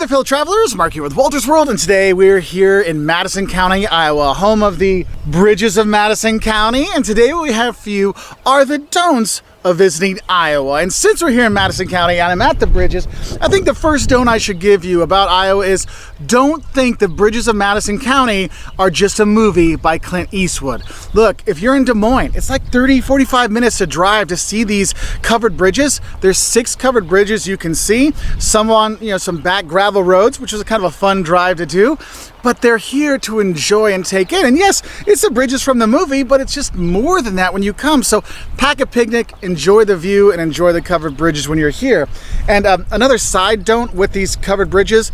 fellow travelers, Mark here with Wolters World, and today we're here in Madison County, Iowa, home of the Bridges of Madison County, and today what we have for you are the don'ts of visiting Iowa. And since we're here in Madison County and I'm at the Bridges, I think the first don't I should give you about Iowa is don't think the Bridges of Madison County are just a movie by Clint Eastwood. Look, if you're in Des Moines, it's like 30-45 minutes to drive to see these covered bridges. There's 6 covered bridges you can see, some on some back gravel roads, which is kind of a fun drive to do, but they're here to enjoy and take in. And yes, it's the bridges from the movie, but it's just more than that when you come. So pack a picnic, enjoy the view, and enjoy the covered bridges when you're here. And another side don't with these covered bridges,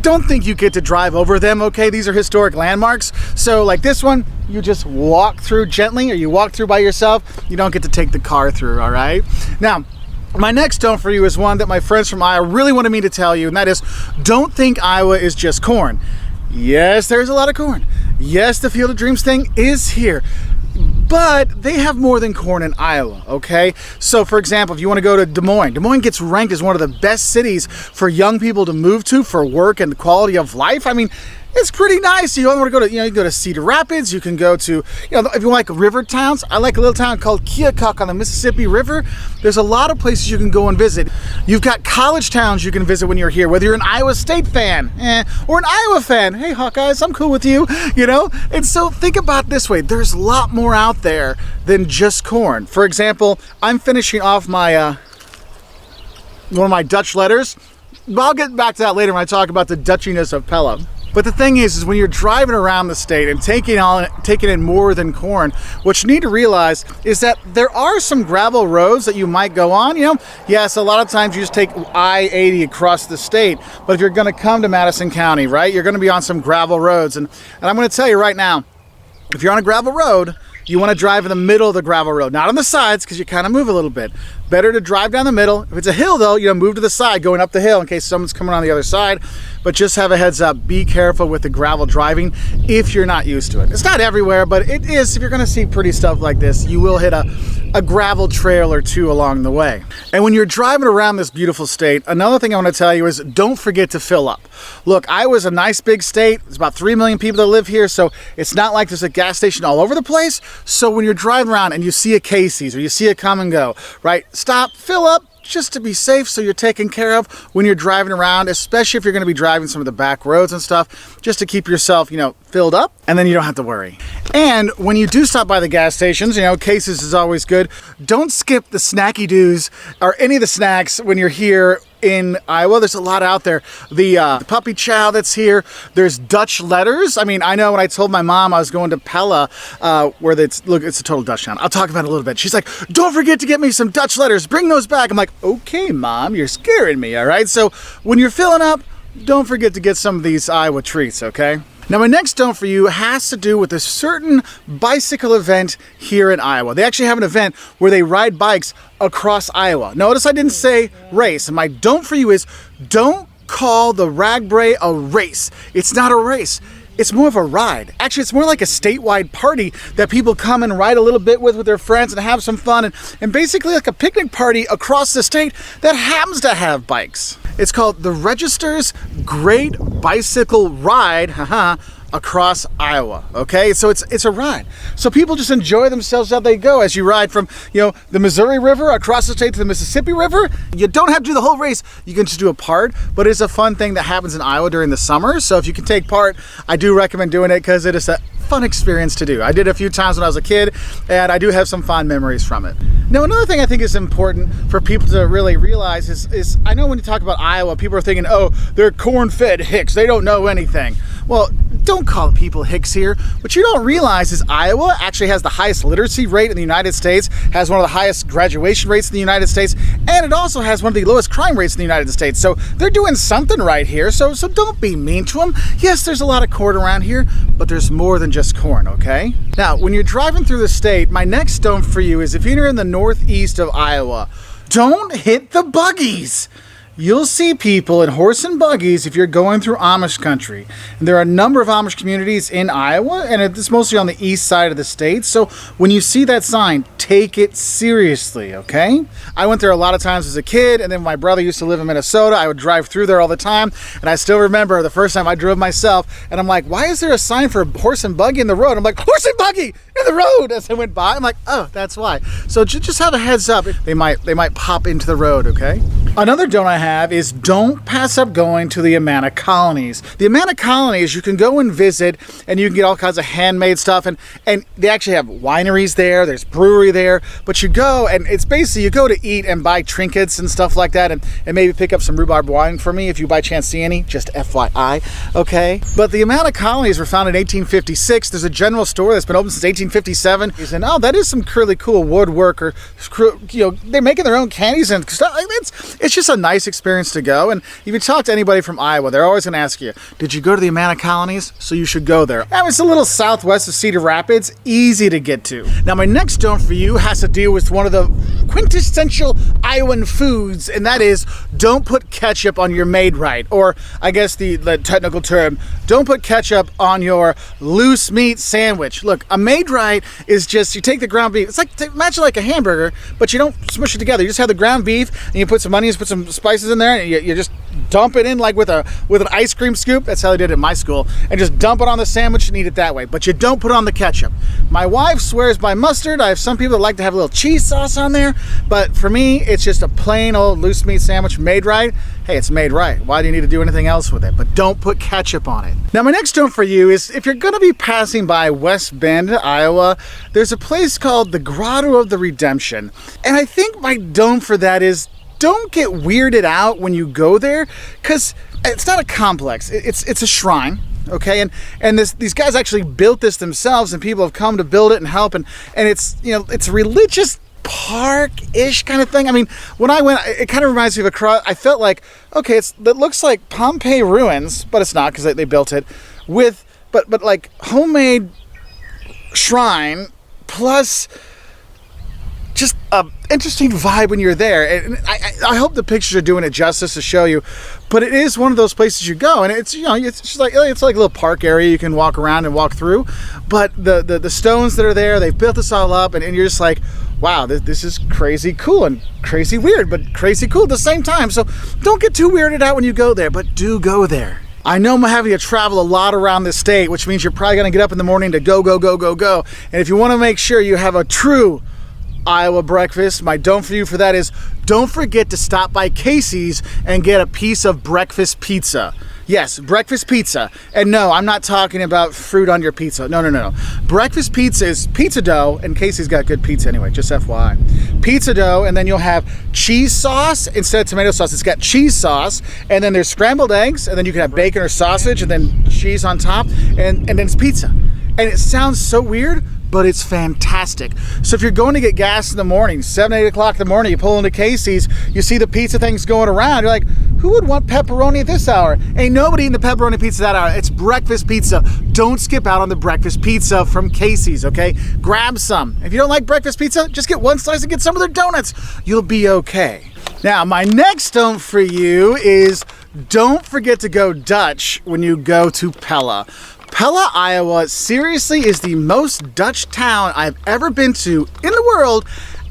don't think you get to drive over them, okay? These are historic landmarks. So like this one, you just walk through gently, or you walk through by yourself. You don't get to take the car through, all right? Now, my next don't for you is one that my friends from Iowa really wanted me to tell you, and that is, don't think Iowa is just corn. Yes, there's a lot of corn. Yes, the Field of Dreams thing is here. But they have more than corn in Iowa, okay? So for example, if you want to go to Des Moines gets ranked as one of the best cities for young people to move to for work and quality of life. I mean, it's pretty nice. You want to go to, you can go to Cedar Rapids. You can go to, if you like river towns. I like a little town called Keokuk on the Mississippi River. There's a lot of places you can go and visit. You've got college towns you can visit when you're here, whether you're an Iowa State fan or an Iowa fan. Hey, Hawkeyes, I'm cool with you, And so think about it this way. There's a lot more out there than just corn. For example, I'm finishing off my one of my Dutch letters. But I'll get back to that later when I talk about the Dutchiness of Pella. But the thing is when you're driving around the state and taking in more than corn, what you need to realize is that there are some gravel roads that you might go on. Yes, a lot of times you just take I-80 across the state, but if you're going to come to Madison County, right, you're going to be on some gravel roads. And I'm going to tell you right now, if you're on a gravel road, you want to drive in the middle of the gravel road, not on the sides, because you kind of move a little bit. Better to drive down the middle. If it's a hill though, move to the side, going up the hill in case someone's coming on the other side. But just have a heads up, be careful with the gravel driving if you're not used to it. It's not everywhere, but it is. If you're gonna see pretty stuff like this, you will hit a gravel trail or two along the way. And when you're driving around this beautiful state, another thing I want to tell you is don't forget to fill up. Look, Iowa's a nice big state. There's about 3 million people that live here, so it's not like there's a gas station all over the place. So when you're driving around and you see a Casey's or you see a Come and Go, right? Stop, fill up, just to be safe so you're taken care of when you're driving around, especially if you're going to be driving some of the back roads and stuff, just to keep yourself, filled up, and then you don't have to worry. And when you do stop by the gas stations, Casey's is always good. Don't skip the snacky doos or any of the snacks when you're here in Iowa. There's a lot out there. The puppy chow that's here. There's Dutch letters. I mean, I know when I told my mom I was going to Pella, where it's a total Dutch town. I'll talk about it a little bit. She's like, don't forget to get me some Dutch letters. Bring those back. I'm like, okay, Mom, you're scaring me, all right? So when you're filling up, don't forget to get some of these Iowa treats, okay? Now, my next don't for you has to do with a certain bicycle event here in Iowa. They actually have an event where they ride bikes across Iowa. Notice I didn't say race. And my don't for you is don't call the RAGBRAI a race. It's not a race. It's more of a ride. Actually, it's more like a statewide party that people come and ride a little bit with their friends and have some fun. And basically like a picnic party across the state that happens to have bikes. It's called the Register's Great Bicycle Ride, across Iowa, okay? So it's a ride. So people just enjoy themselves as they go as you ride from, the Missouri River across the state to the Mississippi River. You don't have to do the whole race. You can just do a part, but it's a fun thing that happens in Iowa during the summer. So if you can take part, I do recommend doing it because it is a fun experience to do. I did it a few times when I was a kid, and I do have some fond memories from it. Now, another thing I think is important for people to really realize is I know when you talk about Iowa, people are thinking, oh, they're corn-fed hicks. They don't know anything. Well, don't call people hicks here. What you don't realize is Iowa actually has the highest literacy rate in the United States, has one of the highest graduation rates in the United States, and it also has one of the lowest crime rates in the United States. So they're doing something right here. So don't be mean to them. Yes, there's a lot of corn around here, but there's more than just corn, okay? Now, when you're driving through the state, my next don't for you is if you're in the northeast of Iowa, don't hit the buggies. you'll see people in horse and buggies if you're going through Amish country. And there are a number of Amish communities in Iowa, and it's mostly on the east side of the state. So when you see that sign, take it seriously, okay? I went there a lot of times as a kid, and then my brother used to live in Minnesota. I would drive through there all the time, and I still remember the first time I drove myself, and I'm like, why is there a sign for horse and buggy in the road? I'm like, horse and buggy in the road! As I went by, I'm like, oh, that's why. So just have a heads up. They might pop into the road, okay? Another don't I have is don't pass up going to the Amana Colonies. The Amana Colonies, you can go and visit, and you can get all kinds of handmade stuff, and they actually have wineries there, there's brewery there, but you go, and it's basically, you go to eat and buy trinkets and stuff like that, and maybe pick up some rhubarb wine for me if you by chance see any, just FYI, okay? But the Amana Colonies were founded in 1856. There's a general store that's been open since 1857. And oh, that is some really cool woodwork, or, you know, they're making their own candies and stuff. It's just a nice experience to go. And if you talk to anybody from Iowa, they're always going to ask you, did you go to the Amana Colonies? So you should go there. Now, it's a little southwest of Cedar Rapids, easy to get to. Now, my next don't for you has to do with one of the quintessential Iowan foods, and that is don't put ketchup on your Maid Rite, or I guess the technical term, don't put ketchup on your loose meat sandwich. Look, a Maid Rite is just, you take the ground beef, it's like, imagine like a hamburger, but you don't smush it together. You just have the ground beef, and you put some onions, put some spices in there, and you just dump it in like with an ice cream scoop. That's how they did it in my school. And just dump it on the sandwich and eat it that way. But you don't put on the ketchup. My wife swears by mustard. I have some people that like to have a little cheese sauce on there. But for me, it's just a plain old loose meat sandwich made right. Hey, it's made right. Why do you need to do anything else with it? But don't put ketchup on it. Now, my next don't for you is if you're going to be passing by West Bend, Iowa, there's a place called the Grotto of the Redemption. And I think my don't for that is don't get weirded out when you go there, because it's not a complex. It's a shrine, okay? And these guys actually built this themselves, and people have come to build it and help. And it's, you know, it's a religious park-ish kind of thing. I mean, when I went, it kind of reminds me of I felt like, okay, it looks like Pompeii ruins, but it's not, because they built it with, but like homemade shrine plus just an interesting vibe when you're there. And I hope the pictures are doing it justice to show you, but it is one of those places you go, and it's, you know, it's just like, it's like a little park area you can walk around and walk through. But the stones that are there, they've built this all up, and you're just like, wow, this is crazy cool and crazy weird, but crazy cool at the same time. So don't get too weirded out when you go there, but do go there. I know I'm having to travel a lot around the state, which means you're probably going to get up in the morning to go. And if you want to make sure you have a true Iowa breakfast, my don't for you for that is don't forget to stop by Casey's and get a piece of breakfast pizza. Yes, breakfast pizza. And no, I'm not talking about fruit on your pizza. No. Breakfast pizza is pizza dough, and Casey's got good pizza anyway, just FYI. Pizza dough, and then you'll have cheese sauce instead of tomato sauce. It's got cheese sauce, and then there's scrambled eggs, and then you can have bacon or sausage, and then cheese on top, and then it's pizza. And it sounds so weird, but it's fantastic. So if you're going to get gas in the morning, 7, 8 o'clock in the morning, you pull into Casey's, you see the pizza things going around, you're like, who would want pepperoni at this hour? Ain't nobody eating the pepperoni pizza that hour. It's breakfast pizza. Don't skip out on the breakfast pizza from Casey's, okay? Grab some. If you don't like breakfast pizza, just get one slice and get some of their donuts. You'll be okay. Now, my next don't for you is don't forget to go Dutch when you go to Pella. Pella, Iowa, seriously is the most Dutch town I've ever been to in the world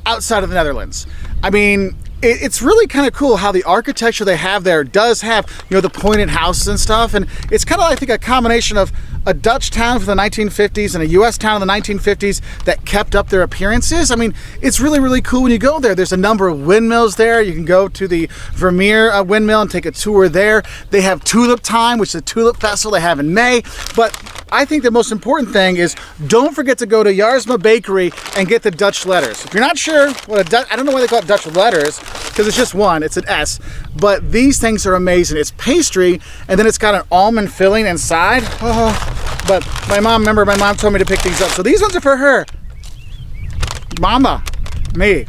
outside of the Netherlands. I mean, it's really kind of cool how the architecture they have there does have, you know, the pointed houses and stuff. And it's kind of, I think, a combination of a Dutch town from the 1950s and a U.S. town in the 1950s that kept up their appearances. I mean, it's really, really cool when you go there. There's a number of windmills there. You can go to the Vermeer windmill and take a tour there. They have Tulip Time, which is a tulip festival they have in May. But I think the most important thing is don't forget to go to Jarsma Bakery and get the Dutch letters. If you're not sure what I don't know why they call it Dutch letters, because it's just one, it's an S. But these things are amazing. It's pastry, and then it's got an almond filling inside. Oh. But my mom told me to pick these up. So these ones are for her. Mama, me.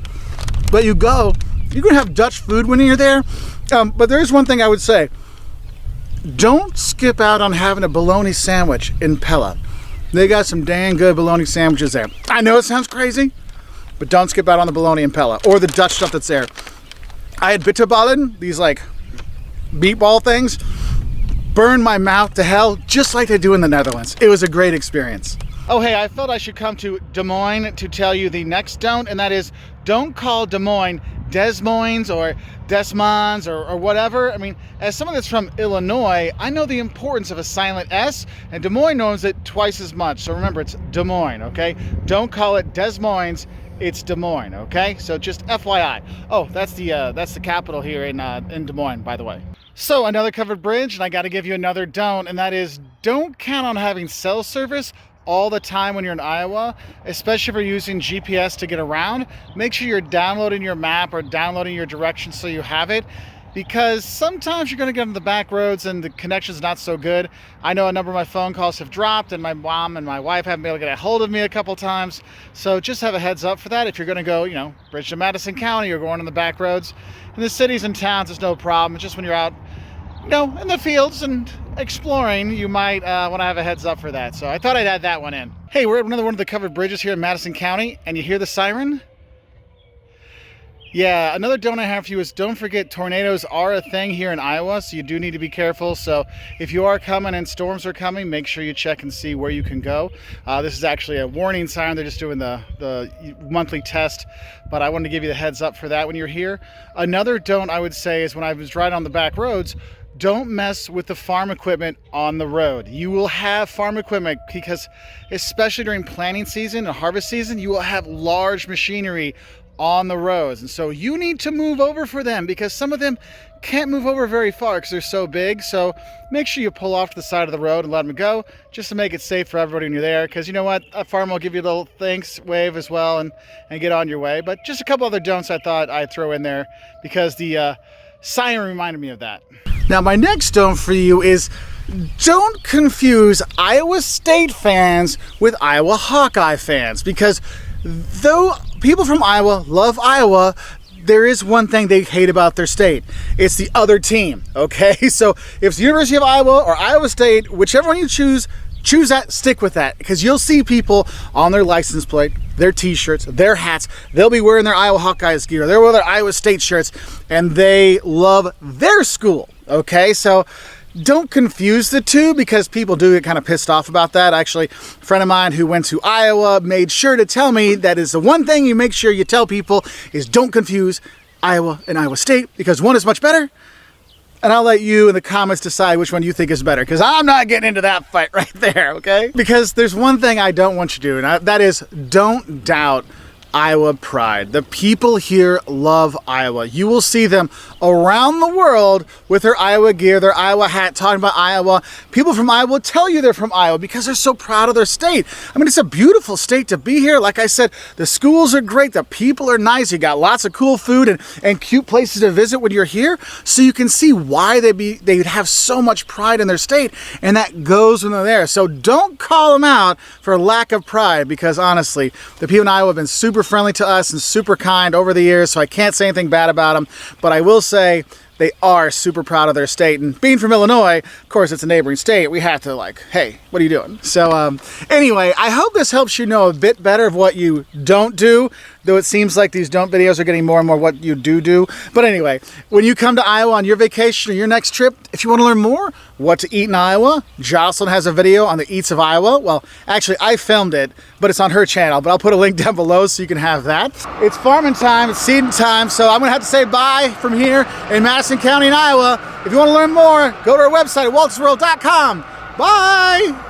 But you can have Dutch food when you're there. But there's one thing I would say. Don't skip out on having a bologna sandwich in Pella. They got some dang good bologna sandwiches there. I know it sounds crazy, but don't skip out on the bologna in Pella or the Dutch stuff that's there. I had bitterballen, these like meatball things burned my mouth to hell, just like they do in the Netherlands. It was a great experience. Oh, hey, I felt I should come to Des Moines to tell you the next don't, and that is don't call Des Moines Des Moines or Des Moines or whatever. I mean, as someone that's from Illinois, I know the importance of a silent S, and Des Moines knows it twice as much. So remember, it's Des Moines, okay? Don't call it Des Moines, it's Des Moines, okay? So just FYI. Oh, that's the capital here in Des Moines, by the way. So another covered bridge, and I got to give you another don't, and that is don't count on having cell service all the time when you're in Iowa, especially if you're using GPS to get around. Make sure you're downloading your map or downloading your directions so you have it, because sometimes you're going to get on the back roads and the connection's not so good. I know a number of my phone calls have dropped, and my mom and my wife haven't been able to get a hold of me a couple times. So just have a heads up for that. If you're going to go, you know, Bridges of Madison County, or going on the back roads. In the cities and towns, it's no problem. It's just when you're out, you know, in the fields and exploring, you might want to have a heads up for that. So I thought I'd add that one in. Hey, we're at another one of the covered bridges here in Madison County, and you hear the siren? Yeah, another don't I have for you is don't forget tornadoes are a thing here in Iowa, so you do need to be careful. So if you are coming and storms are coming, make sure you check and see where you can go. This is actually a warning siren. They're just doing the monthly test, but I wanted to give you the heads up for that when you're here. Another don't I would say is when I was riding on the back roads, don't mess with the farm equipment on the road. You will have farm equipment because especially during planting season and harvest season, you will have large machinery on the roads. And so you need to move over for them, because some of them can't move over very far because they're so big. So make sure you pull off to the side of the road and let them go, just to make it safe for everybody when you're there. Because you know what? A farmer will give you a little thanks wave as well and get on your way. But just a couple other don'ts I thought I'd throw in there because the siren reminded me of that. Now, my next don't for you is don't confuse Iowa State fans with Iowa Hawkeye fans, because though people from Iowa love Iowa, there is one thing they hate about their state. It's the other team, okay? So if it's the University of Iowa or Iowa State, whichever one you choose that, stick with that, because you'll see people on their license plate, their t-shirts, their hats, they'll be wearing their Iowa Hawkeyes gear, they're wearing their Iowa State shirts, and they love their school, okay? So don't confuse the two, because people do get kind of pissed off about that. Actually, a friend of mine who went to Iowa made sure to tell me that is the one thing you make sure you tell people is don't confuse Iowa and Iowa State, because one is much better. And I'll let you in the comments decide which one you think is better, because I'm not getting into that fight right there, okay? Because there's one thing I don't want you to do, and that is don't doubt Iowa pride. The people here love Iowa. You will see them around the world with their Iowa gear, their Iowa hat, talking about Iowa. People from Iowa tell you they're from Iowa because they're so proud of their state. I mean, it's a beautiful state to be here. Like I said, the schools are great. The people are nice. You got lots of cool food and cute places to visit when you're here. So you can see why they'd have so much pride in their state, and that goes when they're there. So don't call them out for lack of pride, because honestly, the people in Iowa have been super friendly to us and super kind over the years, so I can't say anything bad about them, but I will say they are super proud of their state. And being from Illinois, of course, it's a neighboring state, we have to like, hey, what are you doing? So anyway, I hope this helps you know a bit better of what you don't do, though it seems like these don't videos are getting more and more what you do. But anyway, when you come to Iowa on your vacation or your next trip, if you want to learn more what to eat in Iowa, Jocelyn has a video on the eats of Iowa. Well, actually, I filmed it, but it's on her channel, but I'll put a link down below so you can have that. It's farming time, it's seeding time, so I'm gonna have to say bye from here in Madison County in Iowa. If you want to learn more, go to our website at woltersworld.com. Bye!